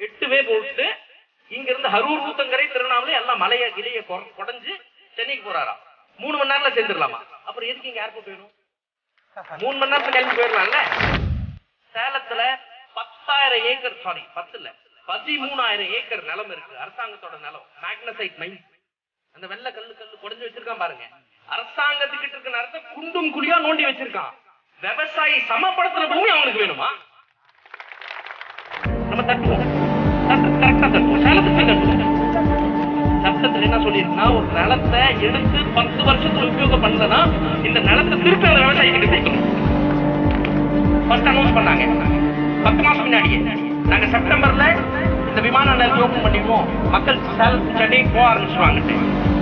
8 வே போட்டு இங்க இருந்து ஹரூர் ஊத்தங்கரை திருவண்ணாமலை எல்லாம் மலைய கிளைய குடைஞ்சு சென்னைக்கு போறாராம். 3 மணி நேரத்துல சேர்ந்துடலாமா? அப்புறம் எதுக்கு இங்க ஏர்போர்ட் வேணும்? 3 மணி நேரத்துல கிளம்பி போயிடலாம்ல. சேலத்துல 10,000 ஏக்கர், சாரி 10 இல்ல 13,000 ஏக்கர் நிலம் இருக்கு, அரசாங்கத்தோட நிலம், மேக்னசைட் மைன். அந்த வெள்ள கல்லு குடைஞ்சு வச்சிருக்கான் பாருங்க. அரசாங்கத்துக்கிட்ட இருக்க நேரத்தை குண்டும் குழியா நோண்டி வச்சிருக்கான். விவசாயி சமப்படுத்துற பூமி அவனுக்கு வேணுமா? நம்ம தட்டுவோம், கரெக்டா தட்டுவோம், சேலத்துக்கு தட்டுவோம். சட்டத்துல என்ன சொல்லிருக்குன்னா, ஒரு நிலத்தை எடுத்து 10 வருஷத்துல உபயோகம் பண்ணலன்னா இந்த நிலத்தை திருப்பி அந்த விவசாயிகிட்ட கொடுக்கணும். ஃபர்ஸ்ட் அனௌன்ஸ் பண்ணாங்க 10 மாசம் முன்னாடியே. நாங்க செப்டம்பர்ல இந்த விமான நிலையத்தை ஓபன் பண்ணிடுவோம், மக்கள் சேலத்து சென்னைக்கு போக ஆரம்பிச்சுவாங்க.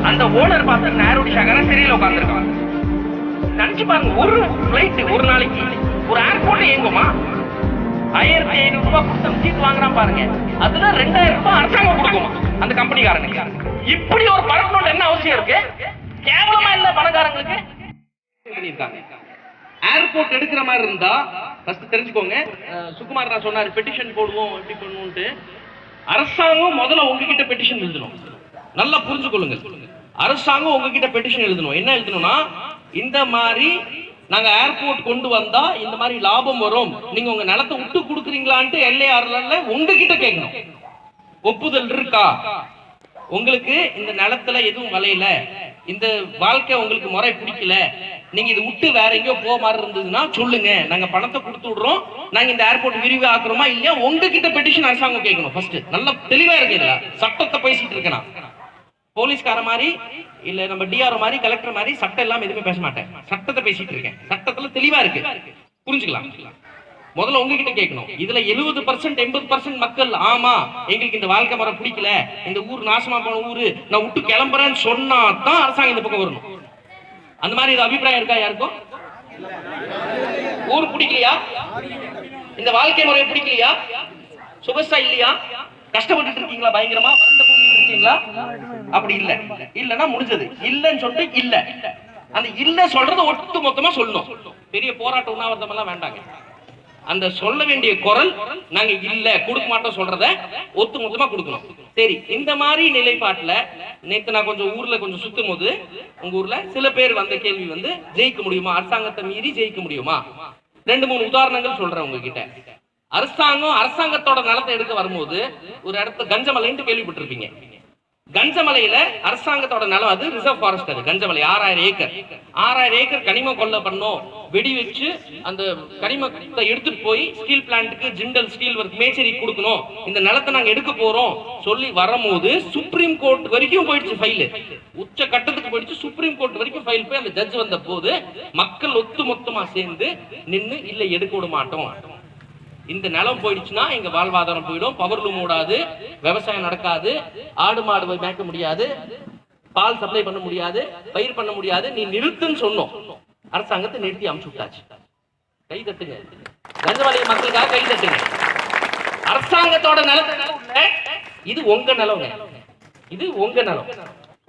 அந்த ஓனர் பார்த்து நேரோடி சகர சிறையில் உட்காந்துருக்காங்க. நினைச்சு பாருங்க, ஒரு பிளைட் ஒரு நாளைக்கு ஒரு ஏர்போர்ட் இயங்குமா? 1500 ரூபாய் கொடுத்து சீட் வாங்குறான் பாருங்க. அதுல 2000 ரூபாய் அரசாங்கம் கொடுக்குமா அந்த கம்பெனிக்காரனுக்கு? இப்படி ஒரு பரப்பணும் என்ன அவசியம் இருக்கு? கேவலமா இல்ல பணக்காரங்களுக்கு? ஏர்போர்ட் எடுக்கிற மாதிரி இருந்தா ஃபர்ஸ்ட் தெரிஞ்சுக்கோங்க. சுகுமார் நான் சொன்னாரு பெட்டிஷன் போடுவோம் எப்படி பண்ணுவோம்ட்டு. அரசாங்கம் முதல்ல உங்ககிட்ட பெட்டிஷன் எழுதணும். நல்லா புரிஞ்சுக்கொள்ளுங்க. அரசாங்கம் உங்ககிட்ட பெட்டிஷன் எழுதணும். என்ன எழுதணும்னா, இந்த மாதிரி நாங்க ஏர்போர்ட் கொண்டு வந்தா இந்த மாதிரி லாபம் வரும், நீங்க உங்க நிலத்தை விட்டு கொடுக்குறீங்களான்ட்டு எல்ஏஆர்ல உங்ககிட்ட கேட்கணும். ஒப்புதல் இருக்கா? உங்களுக்கு இந்த நிலத்துல எதுவும் விளையல, இந்த வாழ்க்கை உங்களுக்கு முறை பிடிக்கல, நீங்க இதை விட்டு வேற எங்கேயோ போக மாதிரி இருந்ததுன்னா சொல்லுங்க, நாங்க பணத்தை கொடுத்து விடுறோம், நாங்க இந்த ஏர்போர்ட் விரிவாக்குறோமா இல்லையா உங்ககிட்ட பெட்டிஷன் அரசாங்கம் கேட்கணும். ஃபர்ஸ்ட் நல்லா தெளிவா இருக்கு. சட்டத்தை பேசிட்டு இருக்கேன், போலீஸ்கார மாதிரி இல்ல நம்ம டிஆர் மாதிரி கலெக்டர் மாதிரி சட்டம் எல்லாம் எதுவுமே பேச மாட்டேன். சட்டத்தை பேசிட்டு இருக்கேன். சட்டத்துல தெளிவா இருக்கு, புரிஞ்சுக்கலாம். முதல்ல உங்ககிட்ட கேட்கணும். இதுல 70% 80% மக்கள் ஆமா எங்களுக்கு இந்த வாழ்க்கை முறை பிடிக்கல, இந்த ஊர் நாசமா போன ஊரு, நான் விட்டு கிளம்புறேன்னு சொன்னா தான் அரசாங்கம் இந்த பக்கம் வரணும். அந்த மாதிரி இது அபிப்பிராயம் இருக்கா யாருக்கும்? ஊர் பிடிக்கலையா? இந்த வாழ்க்கை முறை பிடிக்கலையா? சுபஸ்தா இல்லையா? கஷ்டப்பட்டு இருக்கீங்களா? பயங்கரமா வறண்ட பூமியில் இருக்கீங்களா? அப்படி இல்ல, இல்லன்னா முடிஞ்சது. இல்லன்னு சொல்லிட்டு இல்ல, அந்த இல்ல சொல்றத ஒட்டு மொத்தமா சொல்லணும். பெரிய போராட்ட உண்ணாவிரதம் எல்லாம் வேண்டாங்க. அந்த சொல்ல வேண்டிய குரல் நாங்க இல்ல கொடுக்க மாட்டோம் சொல்றத ஒத்து மொத்தமா கொடுக்கணும். சரி, இந்த மாதிரி நிலைப்பாட்டுல நேத்து நான் கொஞ்சம் ஊர்ல கொஞ்சம் சுத்தும் போது உங்க ஊர்ல சில பேர் வந்த கேள்வி வந்து, ஜெயிக்க முடியுமா, அரசாங்கத்தை மீறி ஜெயிக்க முடியுமா? 2-3 உதாரணங்கள் சொல்றேன் உங்ககிட்ட. அரசாங்கத்தோட நிலத்தை எடுக்க வரும்போது ஒரு இடத்துல கஞ்சமலைன்னு கேள்விப்பட்டிருப்பீங்க. கஞ்சமலையில அரசாங்கத்தோட நிலம், அது ரிசர்வ் ஃபாரஸ்ட். அது கஞ்சமலை 6000 ஏக்கர். 6000 ஏக்கர் கனிம கொள்ள பண்ணோம், வெடி வச்சு அந்த கனிமத்தை எடுத்துட்டு போய் ஸ்டீல் பிளான்ட்டுக்கு ஜிண்டல் ஸ்டீல் ஒர்க் மேச்சேரி கொடுக்கணும், இந்த நிலத்தை நாங்க எடுக்க போறோம் சொல்லி வரும்போது சுப்ரீம் கோர்ட் வரைக்கும் போயிடுச்சு ஃபைல். உச்ச கட்டத்துக்கு போயிடுச்சு, சுப்ரீம் கோர்ட் வரைக்கும் ஃபைல் போய் அந்த ஜட்ஜ் வந்த போது மக்கள் ஒத்து மொத்தமா சேர்ந்து நின்று இல்ல எடுக்க விட மாட்டோம், இந்த நிலம் போயிடுச்சுன்னா எங்க வாழ்வாதாரம் போயிடும், பவர்லூம் ஓடாது, விவசாயம் நடக்காது, ஆடு மாடு மேய்க்க முடியாது, பால் சப்ளை பண்ண முடியாது, பயிர் பண்ண முடியாது, நீ நிறுத்துன்னு சொன்னோம். அரசாங்கத்தை நிறுத்தி அமுச்சு விட்டாச்சு. கை தட்டுங்க, கஞ்சமலை மக்களுக்காக கை தட்டுங்க. அரசாங்கத்தோட நிலத்தை, இது உங்க நிலங்க, இது உங்க நிலம்.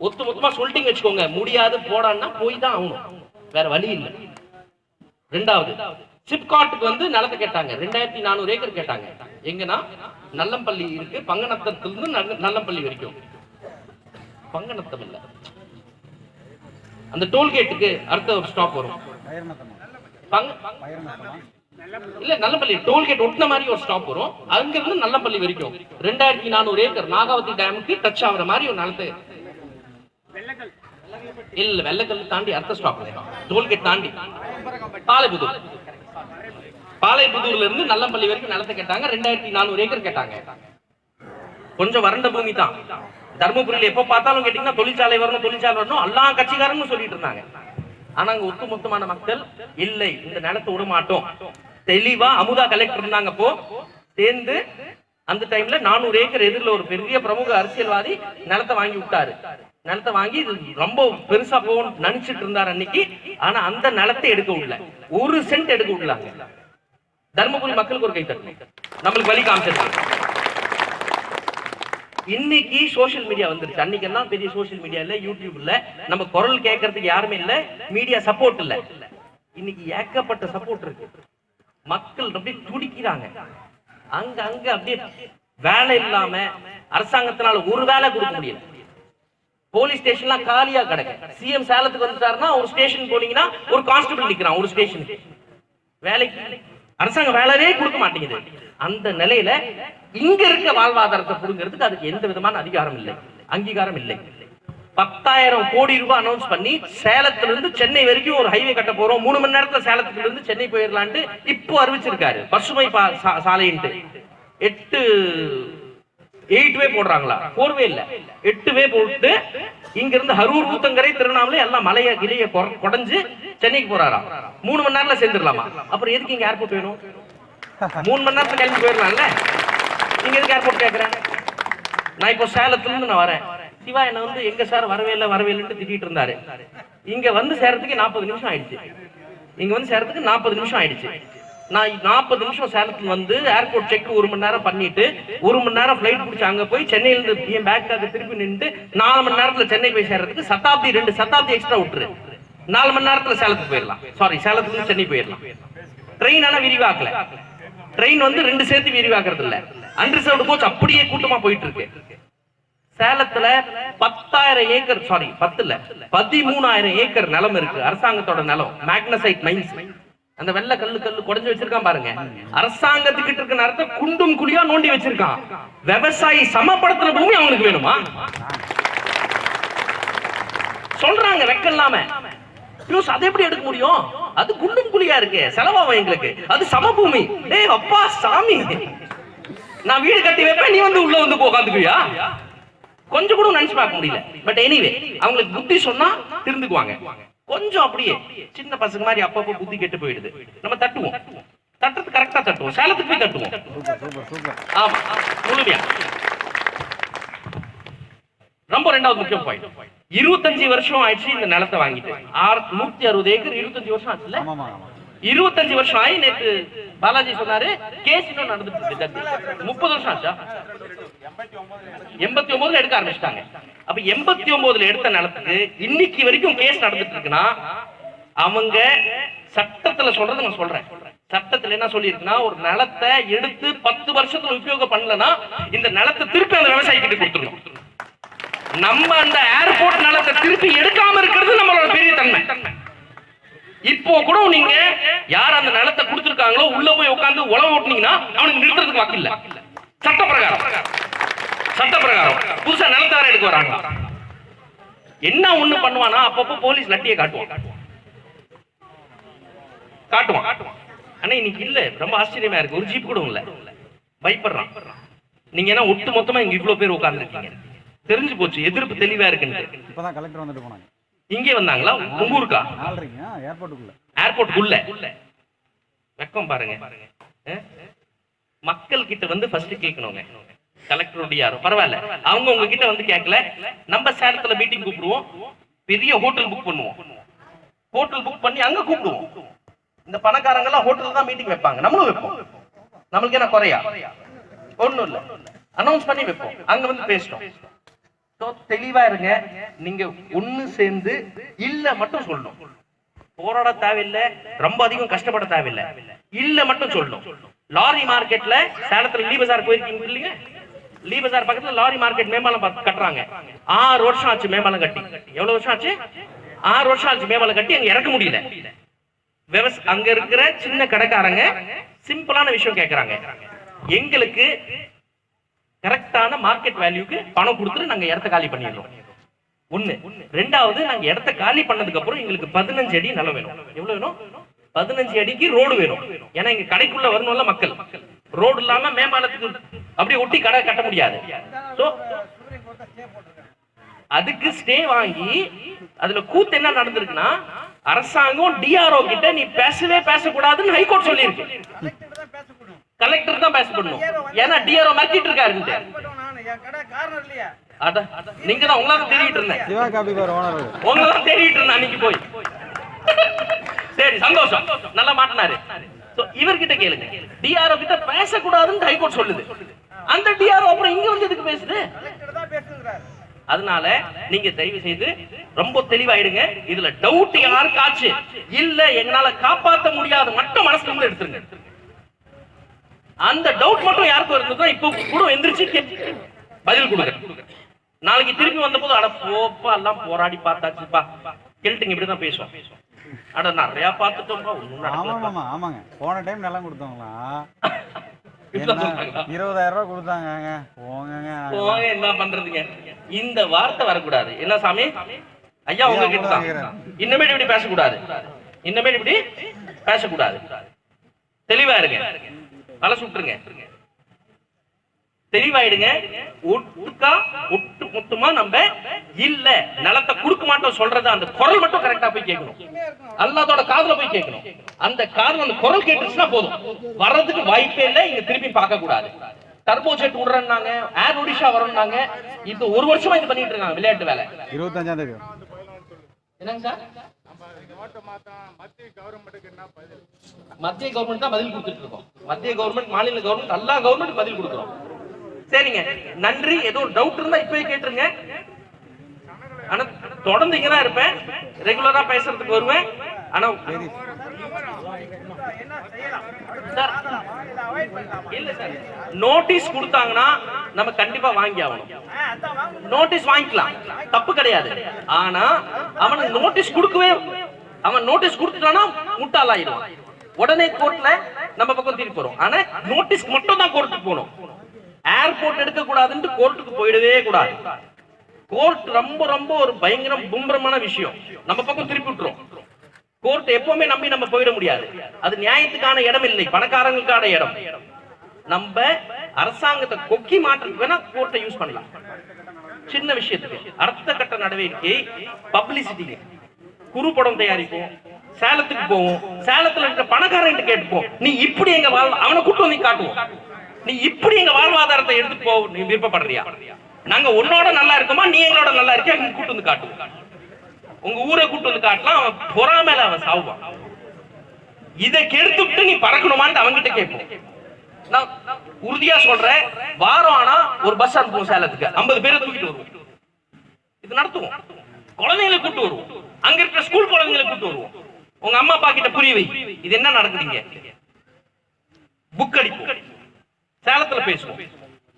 ஒத்து மொத்தமா சொல்லிட்டீங்க வச்சுக்கோங்க, முடியாது போடான்னா போய் தான் ஆகணும், வேற வழி இல்லை. ரெண்டாவது, சிப்காட்டுக்கு வந்து நிலத்தை கேட்டாங்க, 2400 ஏக்கர் கேட்டாங்க. எங்கன்னா நல்லம்பள்ளி இருக்கு, பங்கநத்தத்திலிருந்து நல்லம்பள்ளி வரைக்கும். பங்கநத்தம் இல்ல, அந்த டோல்கேட்டுக்கு அடுத்த ஒரு ஸ்டாப் வரும். இல்ல நல்லம்பள்ளி டோல்கேட் ஒட்டின மாதிரி ஒரு ஸ்டாப் வரும், அங்க இருந்து நல்லம்பள்ளி வரைக்கும் 2400 ஏக்கர் நாகாவதி டேமுக்கு டச் ஆகுற மாதிரி ஒரு நிலத்தை. இல்ல வெள்ளக்கல் தாண்டி அடுத்த ஸ்டாப் டோல்கேட் தாண்டி பாளையபுதூர்ல இருந்து நல்லம்பள்ளி வரைக்கும் நிலத்தை கேட்டாங்க. 2400 ஏக்கர் கேட்டாங்க. கொஞ்சம் வறண்ட பூமி தான். தர்மபுரியில எப்ப பார்த்தாலும் கேட்டீங்கன்னா தொழிற்சாலை வரணும், தொழிற்சாலை வரணும், எல்லா கட்சிக்காரங்களும் சொல்லிட்டு இருந்தாங்க. ஆனா அங்க ஒட்டுமொத்தமான மக்கள் இல்லை, இந்த நிலத்தை விட மாட்டோம். தெளிவா அமுதா கலெக்டர் இருந்தாங்க அப்போ சேர்ந்து. அந்த டைம்ல 400 ஏக்கர் எதிரில் ஒரு பெரிய பிரமுக அரசியல்வாதி நிலத்தை வாங்கி விட்டாரு. நிலத்தை வாங்கி இது ரொம்ப பெருசா போகணும்னு நினைச்சிட்டு இருந்தாரு அன்னைக்கு. ஆனா அந்த நிலத்தை எடுக்க விடல, 1 சென்ட் எடுக்க விடலாங்க. தர்மபுரி மக்களுக்கு ஒரு கை தட்டு, நம்மளுக்கு வழி காமிச்சிருக்காங்க. இன்னைக்கு சோசியல் மீடியா வந்துருச்சு. அன்னைக்கு எல்லாம் பெரிய சோசியல் மீடியா இல்ல, யூடியூப் இல்ல, நம்ம குரல் கேட்கறதுக்கு யாருமே இல்ல, மீடியா சப்போர்ட் இல்ல. இன்னைக்கு ஏகப்பட்ட சப்போர்ட் இருக்கு. மக்கள் அப்படியே துடிக்கிறாங்க. அங்க அப்படியே வேலை இல்லாம அரசாங்கத்தினால ஒரு வேலை கொடுக்க முடியல. போலீஸ் ஸ்டேஷன்லாம் காலியா கிடக்கு. சிஎம் சேலத்துக்கு வந்துட்டாருன்னா ஒரு ஸ்டேஷன் போனீங்கன்னா ஒரு கான்ஸ்டபிள் நிக்கிறான் ஒரு ஸ்டேஷனுக்கு. வேலைக்கு அரசாங்கம் வேலையே கொடுக்க மாட்டேங்குது. அந்த நிலையில இங்க இருக்க வாழ்வாதாரத்தை புடுங்கிறதுக்கு அதுக்கு எந்த விதமான அதிகாரம் இல்லை, அங்கீகாரம் இல்லை. 10,000 கோடி ரூபாய் அனௌன்ஸ் பண்ணி சேலத்துல இருந்து சென்னை வரைக்கும் ஒரு ஹைவே கட்ட போறோம், 3 மணி நேரத்துல சேலத்துல இருந்து சென்னை போயிடலான்ட்டு இப்போ அறிவிச்சிருக்காரு. பசுமை சாலைன்ட்டு 8 வே போடுறாங்களா, 4 வே இல்ல 8 வே போட்டு இங்க இருந்து அரூர், ஊத்தங்கரை, திருவண்ணாமலை எல்லாம் மலைய கிளைய குடைஞ்சு சென்னைக்கு போறாராம். 3 மணி நேரத்துல சேர்ந்துடலாமா? அப்புறம் எதுக்கு இங்க ஏர்போர்ட் வேணும்? 3 மணி நேரத்துல கிளம்பி போயிடலாம்ல. நீங்க எதுக்கு ஏர்போர்ட் கேட்கறேன்? நான் இப்போ சேலத்துல இருந்து நான் வரேன். சிவா என்ன வந்து எங்க சார் வரவே இல்லைன்னு திட்டிட்டு இருந்தாரு. இங்க வந்து சேர்றதுக்கு 40 நிமிஷம் ஆயிடுச்சு. இங்க வந்து சேர்றதுக்கு 40 நிமிஷம் ஆயிடுச்சு. நான் 40 நிமிஷம் சேலத்துல வந்து ஏர்போர்ட் செக் 1 மணி நேரம் பண்ணிட்டு 1 மணி நேரம் பிளைட் பிடிச்சி அங்க போய் சென்னையில இருந்து என் பேக்காக திருப்பி நின்று 4 மணி நேரத்துல சென்னை போய் சேர்றதுக்கு சதாப்தி 2 சதாப்தி எக்ஸ்ட்ரா விட்டுரு. 4 மணி நேரத்துல சேலத்துக்கு போயிடலாம். சாரி, சேலத்துல இருந்து சென்னை போயிடலாம். ட்ரெயின் ஆனா விரிவாக்கல. ட்ரெயின் வந்து 2 சேர்த்து விரிவாக்குறது இல்ல. அன்ரிசர்வ்டு கோச் அப்படியே கூட்டமா போயிட்டு இருக்கு. சேலத்துல 10,000 ஏக்கர், சாரி 10 இல்ல 13,000 ஏக்கர் நிலம் இருக்கு. அரசாங்கத்தோட நிலம், மேக்னசைட் மைன்ஸ். அந்த வெள்ள கல்லு குடைஞ்சு வச்சிருக்கான் பாருங்க. அரசாங்கத்துக்கிட்ட இருக்க நேரத்தை குண்டும் குழியா நோண்டி வச்சிருக்கான். விவசாயி சமப்படுத்துற பூமி அவனுக்கு வேணுமா? சொல்றாங்க வெக்கல்லாம. அதை எப்படி எடுக்க முடியும்? அது குண்டும் குழியா இருக்கு, செலவாகும் எங்களுக்கு. அது சமபூமி. டேய் அப்பா சாமி, நான் வீடு கட்டி வைப்பேன், நீ வந்து உள்ள வந்து உட்காந்துக்குவியா? கொஞ்சம் கூட நினைச்சு பார்க்க முடியல. பட் எனிவே, அவங்களுக்கு புத்தி சொன்னா திருந்துக்குவாங்க. கொஞ்சம் அப்படியே சின்ன பசங்க மாதிரி அப்பப்போ புத்தி கெட்டு போயிடுது. நம்ம தட்டுவோம், தட்டுறது கரெக்டா தட்டுவோம். சேலத்துக்கு போய் தட்டுவோம். ஆமா, முழுமையா. ரொம்ப ரெண்டாவது முக்கியம் பாயிண்ட், 25 வருஷம் ஆயிடுச்சு இந்த நிலத்தை வாங்கிட்டு. 160 ஏக்கர் 25 வருஷம் ஆச்சுல்ல? 25 வருஷம் ஆகி நேற்று பாலாஜி சொன்னாரு கேஸ் இன்னும் நடந்துட்டு இருக்கு. 30 வருஷம் ஆச்சா? 89 எடுக்க ஆரம்பிச்சிட்டாங்க. அப்ப 89 எடுத்த நிலத்துக்கு இன்னைக்கு வரைக்கும் கேஸ் நடந்துட்டு இருக்குன்னா, அவங்க சட்டத்துல சொல்றது நான் சொல்றேன். சட்டத்துல என்ன சொல்லி இருக்குன்னா, ஒரு நிலத்தை எடுத்து 10 வருஷத்துல உபயோகம் பண்ணலன்னா இந்த நிலத்தை திருப்பி அந்த விவசாயி கிட்ட கொடுத்துருணும். நம்ம அந்த ஏர்போர்ட் நிலத்தை திருப்பி எடுக்காம இருக்கிறது நம்மளோட பெரிய தன்மை. இப்போ கூட நீங்க யார் அந்த நிலத்தை கொடுத்திருக்காங்களோ உள்ள போய் உட்கார்ந்து உழவு ஓட்டுனீங்கன்னா அவனுக்கு நிறுத்துறதுக்கு வாக்கு இல்ல. சட்ட பிரகாரம் புதுசா நிலத்தார எடுக்க வராங்க. என்ன ஒண்ணு பண்ணுவானா, அப்பப்போ போலீஸ் லட்டியை காட்டுவான். ஆனா இன்னைக்கு இல்ல. ரொம்ப ஆச்சரியமா இருக்கு. ஒரு ஜீப் கூட இல்ல, பயப்படுறான். நீங்க என்ன ஒட்டு மொத்தமா இங்க இவ்வளவு பேர் உட்கார்ந்து இருக்கீங்க, தெரிஞ்சு போச்சு எதிர்ப்பு தெளிவா இருக்குன்னு. இப்பதான் கலெக்டர் வந்துட்டு போனாங்க. இங்கே வந்தாங்களா? உங்க ஊருக்கா? ஏர்போர்ட்டுக்குள்ள வெக்கம் பாருங்க. மக்கள் கிட்ட வந்து ஃபர்ஸ்ட் கேட்கணுங்க. கலெக்டர் யாரோ பரவாயில்ல, அவங்க உங்ககிட்ட வந்து கேட்கல. நம்ம சேலத்துல மீட்டிங் கூப்பிடுவோம், பெரிய ஹோட்டல் புக் பண்ணுவோம். ஹோட்டல் புக் பண்ணி அங்க கூப்பிடுவோம். இந்த பணக்காரங்க எல்லாம் ஹோட்டல் தான் மீட்டிங் வைப்பாங்க, நம்மளும் வைப்போம். நம்மளுக்கு என்ன குறையா? ஒண்ணும் இல்ல, அனௌன்ஸ் பண்ணி வைப்போம், அங்க வந்து பேசுறோம். தெளிவா இருங்க. நீங்க ஒண்ணு சேர்ந்து இல்ல மட்டும் சொல்லணும். போராட தேவையில்லை, ரொம்ப அதிகம் கஷ்டப்பட தேவையில்லை, இல்ல மட்டும் சொல்லணும். லாரி மார்க்கெட்ல சேலத்துல லீ பஜார் போயிருக்கீங்க இல்லைங்க? லீ பஜார் பக்கத்துல லாரி மார்க்கெட் மேம்பாலம் கட்டுறாங்க. 6 வருஷம் ஆச்சு மேம்பாலம் கட்டி. எவ்வளவு வருஷம் ஆச்சு? 6 வருஷம் ஆச்சு மேம்பாலம் கட்டி. அங்க இறக்க முடியல. அங்க இருக்கிற சின்ன கடைக்காரங்க சிம்பிளான விஷயம் கேட்கறாங்க, எங்களுக்கு கரெக்டான மார்க்கெட் வேல்யூக்கு பணம் கொடுத்துட்டு நாங்க இடத்த காலி பண்ணிடுறோம். ஒண்ணு. ரெண்டாவது, நாங்க இடத்த காலி பண்ணதுக்கு அப்புறம் எங்களுக்கு 15 அடி நிலம் வேணும். எவ்வளவு வேணும்? 15 அடிக்கு ரோடு வேணும். ஏன்னா இங்க கடைக்குள்ள வரணும்ல மக்கள். ரோடு இல்லாம மேம்பாலத்துக்கு அப்படியே ஒட்டி கடை கட்ட முடியாது. அதுக்கு ஸ்டே வாங்கி அதுல கூத்து என்ன நடந்திருக்குன்னா, அரசாங்கம் டிஆர்ஓ கிட்ட நீ பேசவே பேசக்கூடாதுன்னு ஹைகோர்ட் சொல்லியிருக்கு. கலெக்டர் தான் பேசப்படணும். ஏன்னா டிஆர்ஓ மாத்திட்டு இருக்காரு. நீங்க தான் உங்களால தேடிட்டு இருந்தேன், உங்களால தேடிட்டு இருந்தேன் அன்னைக்கு போய். சரி, சந்தோஷம், நல்லா மாட்டினாரு. இவர்கிட்ட கேளுங்க, டிஆர்ஓ கிட்ட பேசக்கூடாதுன்னு ஹைகோர்ட் சொல்லுது. அந்த டிஆர்ஓ அப்புறம் இங்க வந்து எதுக்கு பேசுது? அதனால நீங்க தயவு செய்து ரொம்ப தெளிவாயிடுங்க. இதுல டவுட் யாருக்காச்சு இல்ல, எங்களால காப்பாற்ற முடியாது மட்டும் மனசுல இருந்து எடுத்துருங்க. அந்த டவுட் மட்டும் யாருக்கும் இருந்ததுன்னா இப்போ கூட எந்திரிச்சு பதில் கொடுங்க. நாளைக்கு திருப்பி வந்த போது அட போப்பா எல்லாம் போராடி பார்த்தாச்சுப்பா கேட்டுங்க இப்படிதான் பேசுவோம். அட நிறைய பார்த்துட்டோம்பா ஒண்ணும். ஆமாங்க போன டைம் நிலம் கொடுத்தவங்களா 20,000 ரூபாய் கொடுத்தாங்க. போங்க என்ன பண்றதுங்க, இந்த வார்த்தை வரக்கூடாது. என்ன சாமி ஐயா உங்ககிட்ட தான் இன்னமேட்டு இப்படி பேசக்கூடாது, இன்னமேட்டு இப்படி பேசக்கூடாது. தெளிவா இருங்க, தலை சுட்டுருங்க, தெளிவாயிடுங்க. ஒட்டு மொத்தமா நம்ம இல்ல நிலத்தை கொடுக்க மாட்டோம் சொல்றது அந்த குரல் மட்டும் கரெக்டா போய் கேட்கணும். அல்லாதோட காதுல போய் கேட்கணும். அந்த காதுல அந்த குரல் கேட்டுச்சுன்னா போதும், வர்றதுக்கு வாய்ப்பே இல்லை. இங்க திருப்பி பார்க்க கூடாது. டர்போ ஜெட் விடுறேன்னாங்க, ஏர் ஒடிஷா வரணும்னாங்க. இது ஒரு வருஷமா இது பண்ணிட்டு இருக்காங்க விளையாட்டு வேலை. 25ஆம் தேதி என்னங்க சார் மத்திய கவர்மெண்ட் தான் பதில் கொடுத்துட்டு இருக்கோம். மத்திய கவர்மெண்ட், மாநில கவர்மெண்ட், எல்லா கவர்மெண்ட் பதில் கொடுக்குறோம். சரிங்க, நன்றி. ஏதோ டவுட் இருந்தா இப்பவே கேட்டுருங்க. ஆனா தொடர்ந்து இங்கதான் இருப்பேன், ரெகுலரா பேசுறதுக்கு வருவேன். ஆனா இல்ல சார், நோட்டீஸ் கொடுத்தாங்கன்னா நம்ம கண்டிப்பா வாங்கி ஆகணும். நோட்டீஸ் வாங்கிக்கலாம், தப்பு கிடையாது. ஆனா அவனுக்கு நோட்டீஸ் கொடுக்கவே, அவன் நோட்டீஸ் கொடுத்துட்டானா முட்டாளாயிடுவான். உடனே கோர்ட்ல நம்ம பக்கம் திருப்பி போறோம். ஆனா நோட்டீஸ் மட்டும் தான் கோர்ட்டுக்கு போகணும். ஏர்போர்ட் எடுக்க கூடாதுன்னு கோர்ட்டுக்கு போயிடவே கூடாது. கோர்ட் ரொம்ப ரொம்ப ஒரு பயங்கரம் பும்பரமான விஷயம். நம்ம பக்கம் திருப்பி விட்டுரும். கோர்ட் எப்பவுமே நம்பி நம்ம போயிட முடியாது. அது நியாயத்துக்கான இடம் இல்லை, பணக்காரங்களுக்கான இடம். நம்ம அரசாங்கத்தை கொக்கி மாற்றுக்கு வேணா கோர்ட்டை யூஸ் பண்ணலாம். சின்ன விஷயத்துக்கு அடுத்த கட்ட நடவடிக்கை பப்ளிசிட்டிக்கு குறு படம் தயாரிப்போம், சேலத்துக்கு போவோம், சேலத்துல இருக்கிற பணக்காரன் கேட்டுப்போம், நீ இப்படி எங்க அவனை கூட்டு வந்து காட்டுவோம், நீ இப்படி எங்க வாழ்வாதாரத்தை எடுத்து போ, நீ விருப்பப்படுறியா? நாங்க உன்னோட நல்லா இருக்கோமா, நீ எங்களோட நல்லா இருக்கியா? கூட்டு வந்து காட்டுவோம். உங்க ஊரை கூட்டு வந்து காட்டலாம். அவன் பொறாமையில அவன் சாவுவான். இதை கெடுத்துட்டு நீ பறக்கணுமான்னு அவன்கிட்ட கேட்போம். நான் உறுதியா சொல்றேன், வாரம் ஆனா ஒரு பஸ் அனுப்புவோம் சேலத்துக்கு, 50 பேரை தூக்கிட்டு வருவோம். இது நடத்துவோம். குழந்தைங்களை கூட்டு வருவோம், அங்க இருக்கிற ஸ்கூல் குழந்தைங்களை கூட்டு வருவோம். உங்க அம்மா அப்பா கிட்ட புரிய வை, இது என்ன நடக்குதுங்க. புக் அடிப்போம், சேலத்துல பேசுவோம்,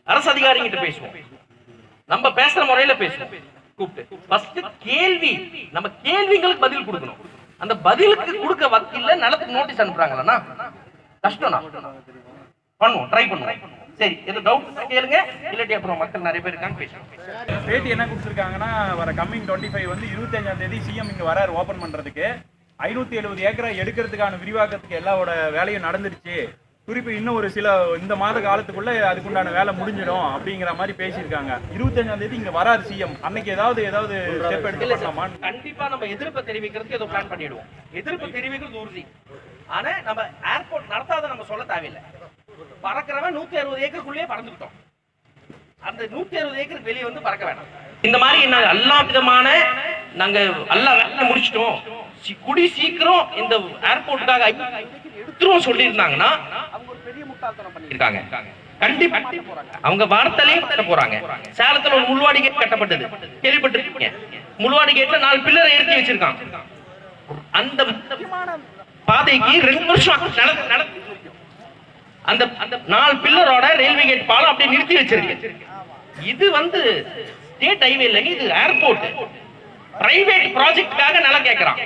அரசு அதிகாரிகிட்ட பேசுவோம், நம்ம பேசுற முறையில பேசுவோம். கூப்பிட்டு ஃபர்ஸ்ட் கேள்வி, நம்ம கேள்விகளுக்கு பதில் கொடுக்கணும். அந்த பதிலுக்கு கொடுக்க வக்கீல்ல நிலத்துக்கு நோட்டீஸ் அனுப்புறாங்களா, கஷ்டம். பண்ணுவோம், ட்ரை பண்ணுவோம். சரி, எது டவுட் கேளுங்க, இல்லாட்டி அப்புறம் மக்கள் நிறைய பேர் இருக்காங்க பேசுவோம். பேட்டி என்ன கொடுத்துருக்காங்கன்னா, வர கம்மிங் 25 வந்து 25ஆம் தேதி சிஎம் இங்க வராரு ஓபன் பண்றதுக்கு. 570 ஏக்கரை எடுக்கிறதுக்கான விரிவாக்கத்துக்கு எல்லாவோட வேலையும் நடந்துருச்சு. குறிப்பு இன்னும் ஒரு சில இந்த மாத காலத்துக்குள்ள அதுக்குண்டான வேலை முடிஞ்சிடும் அப்படிங்கிற மாதிரி பேசியிருக்காங்க. 25ஆம் தேதி இங்க வராது சிஎம். அன்னைக்கு ஏதாவது ஸ்டெப் எடுக்கலாமா? கண்டிப்பா நம்ம எதிர்ப்பு தெரிவிக்கிறதுக்கு ஏதோ பிளான் பண்ணிடுவோம். எதிர்ப்பு தெரிவிக்கிறது உறுதி. ஆனா நம்ம ஏர்போர்ட் நடத்தாத நம்ம சொல்ல தேவையில்லை. பறக்கிறவன் 160 ஏக்கருக்குள்ளேயே பறந்துக்கிட்டோம். அந்த 160 ஏக்கருக்கு வெளியே வந்து பறக்க வேண்டாம். இந்த மாதிரி நாங்க எல்லா விதமான நாங்க எல்லா வேலையை முடிச்சிட்டோம், குடி சீக்கிரம் இந்த ஏர்போர்ட்டுக்காக எடுத்துரும் சொல்லி இருந்தாங்கன்னா அவங்க ஒரு பெரிய முட்டாள்தனம் பண்ணிருக்காங்க. கண்டிப்பா அவங்க வார்த்தையிலே கட்ட போறாங்க. சேலத்துல ஒரு முள்வாடி கேட் கட்டப்பட்டது, கேள்விப்பட்டிருக்கீங்க. முள்வாடி கேட்ல 4 பில்லரை எடுத்து வச்சிருக்காங்க. அந்த பாதைக்கு 2 வருஷம் அந்த 4 பில்லரோட ரயில்வே கேட் பாலம் அப்படியே நிறுத்தி வச்சிருக்கு. இது வந்து ஸ்டேட் ஹைவே இல்லைங்க, இது ஏர்போர்ட். பிரைவேட் ப்ராஜெக்ட்காக நிலம் கேட்கறான்.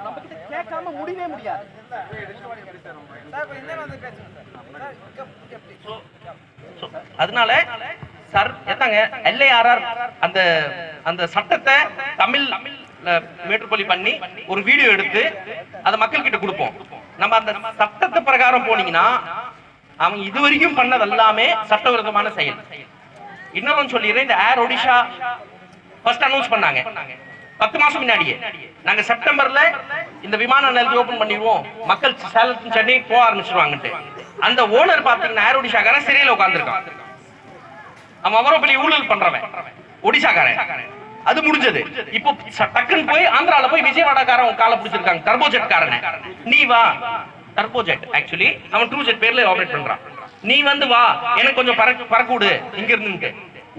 நம்ம கிட்ட கேட்காம முடியவே முடியாது. அதனால சார் எத்தாங்க LARR அந்த அந்த சட்டத்தை தமிழ் மேட்ருபொலி பண்ணி ஒரு வீடியோ எடுத்து அதை மக்கள் கிட்ட கொடுப்போம். நம்ம அந்த சட்டத்தை பிரகாரம் போனீங்கன்னா அவங்க இதுவரைக்கும் பண்ணது எல்லாமே சட்டவிரோதமான செயல். இன்னொன்னு சொல்லிடுறேன், இந்த ஏர் ஒடிஷா ஃபர்ஸ்ட் அனௌன்ஸ் பண்ணாங்க 10 மாசம் முன்னாடியே. நாங்க செப்டம்பர்ல இந்த விமான நிலையத்தை ஓபன் பண்ணிடுவோம், மக்கள் சேலத்து சென்னை போக ஆரம்பிச்சிருவாங்கட்டு. அந்த ஓனர் பாத்தீங்கன்னா ஏர் ஒடிஷாக்காரன் சிறையில உட்கார்ந்துருக்கான். அவன் அவ்வளவு பெரிய ஊழல் பண்றவன் ஒடிஷாக்காரன். அது முடிஞ்சது. இப்போ டக்குன்னு போய் ஆந்திரால போய் விஜயவாடாக்காரன் காலை பிடிச்சிருக்காங்க, டர்போஜெட் காரனை. நீ வா, டர்போஜெட் ஆக்சுவலி அவன் ட்ரூஜெட் பேர்ல ஆபரேட் பண்றான். நீ வந்து வா, எனக்கு கொஞ்சம் பறக்க விடு இங்க இருந்து.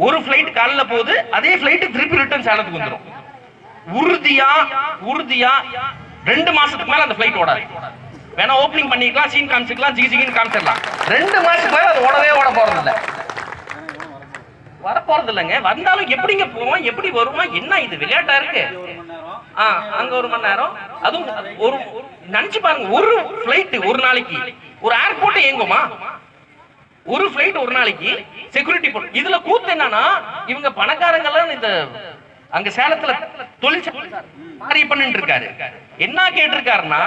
ஒரு பிளைட் காலைல போகுது, அதே பிளைட் திருப்பி ரிட்டர்ன் சேலத்துக்கு வந்துடும். உறுதியா 2 மாசத்துக்கு மேல அந்த பிளைட் ஓடாது. வேணா ஓப்பனிங் பண்ணிக்கலாம், சீன் காமிச்சிக்கலாம், ஜிகின்னு காமிச்சிடலாம். 2 மாசத்துக்கு மேல அது ஓடவே ஓட போறது இல்ல, வர போறது இல்லைங்க. வந்தாலும் எப்படிங்க போவோம், எப்படி வருமா, என்ன இது விளையாட்டா இருக்கு? அங்க 1 மணி நேரம், அதுவும் ஒரு நினைச்சு பாருங்க, ஒரு பிளைட் ஒரு நாளைக்கு, ஒரு ஏர்போர்ட் இயங்குமா? ஒரு பிளைட் ஒரு நாளைக்கு செக்யூரிட்டி போட்டு. இதுல கூத்து என்னன்னா, இவங்க பணக்காரங்க எல்லாம் இந்த அங்க சேலத்துல தொழிற்சாலை பண்ணிட்டு இருக்காரு. என்ன கேட்டிருக்காருன்னா,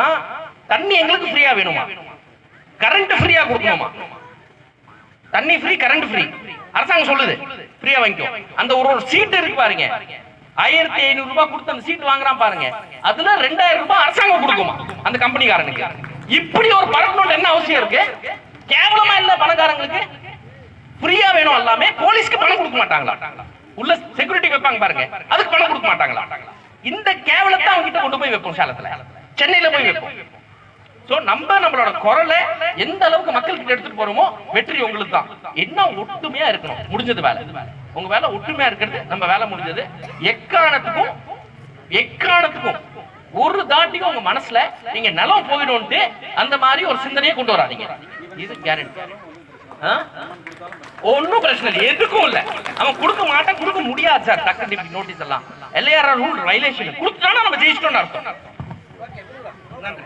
தண்ணி எங்களுக்கு ஃப்ரீயா வேணுமா, கரண்ட் ஃப்ரீயா கொடுக்கணுமா. தண்ணி ஃப்ரீ, கரண்ட் ஃப்ரீ, அரசாங்கம் சொல்லுது ஃப்ரீயா வாங்கிக்கோ. அந்த ஒரு சீட் இருக்கு பாருங்க, 1500 ரூபாய் கொடுத்து அந்த சீட் வாங்குறான் பாருங்க, அதுல 2000 ரூபாய் அரசாங்கம் கொடுக்குமா அந்த கம்பெனிக்காரனுக்கு. இப்படி ஒரு பரப்பணும் என்ன அவசியம் இருக்கு? கேவலமா இல்ல? பணக்காரங்களுக்கு ஃப்ரீயா வேணும் எல்லாமே, போலீஸ்க்கு பணம் கொடுக்க மாட்டாங்களா? உள்ள செக்யூரிட்டி வைப்பாங்க பாருங்க, அதுக்கு பணம் கொடுக்க மாட்டாங்களா? இந்த கேவலத்தை அவங்க கிட்ட கொண்டு போய் வைப்போம், சேலத்துல, சென்னையில போய் வைப்போம். சோ நம்மளோட குரலை எந்த அளவுக்கு மக்கள் கிட்ட எடுத்துட்டு போறோமோ வெற்றி உங்களுக்கு தான். என்ன ஒற்றுமையா இருக்கணும், முடிஞ்சது வேலை. உங்க வேலை ஒற்றுமையா இருக்கிறது, நம்ம வேலை முடிஞ்சது. எக்காரணத்துக்கும் ஒரு தாட்டிக்கும் உங்க மனசுல நீங்க நிலம் போயிடும்ட்டு அந்த மாதிரி ஒரு சிந்தனையை கொண்டு வராதீங்க. இது கேரண்டி. ஒன்னும் பிரச்சனை இல்லை, எதுக்கும் இல்ல. அவன் கொடுக்க மாட்டான், கொடுக்க முடியாது சார். டக்கு நோட்டீஸ் எல்லாம் LAR ரூல் வயலேஷன் கொடுத்துட்டானா நம்ம ஜெயிச்சிட்டோம்னு அர்த்தம். நன்றி.